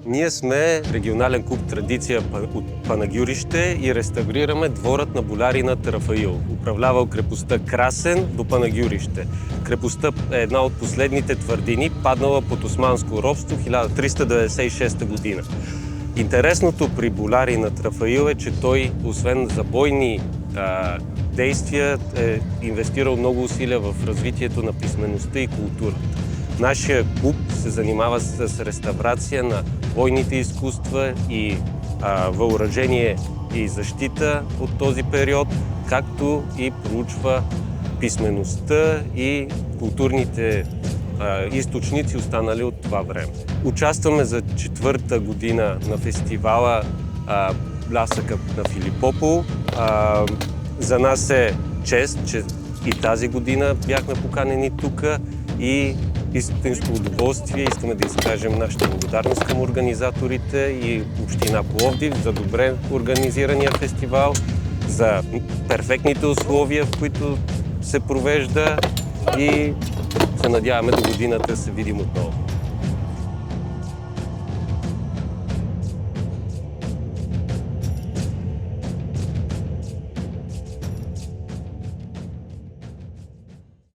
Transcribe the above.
Ние сме регионален клуб Традиция от Панагюрище и реставрираме дворът на болярина Рафаил, управлявал крепостта Красен до Панагюрище. Крепостта е една от последните твърдини, паднала под османско робство в 1396 година. Интересното при болярина Рафаил е, че той, освен за бойни действия, е инвестирал много усилия в развитието на писмеността и културата. Нашия клуб се занимава с реставрация на бойните изкуства и въоръжение и защита от този период, както и проучва писмеността и културните източници, останали от това време. Участваме за 4-та година на фестивала Блясъка на Филипопол. За нас е чест, че и тази година бяхме поканени тук и истинско удоволствие. Искаме да изкажем нашата благодарност към организаторите и Община Пловдив за добре организирания фестивал, за перфектните условия, в които се провежда и се надяваме до годината да се видим отново.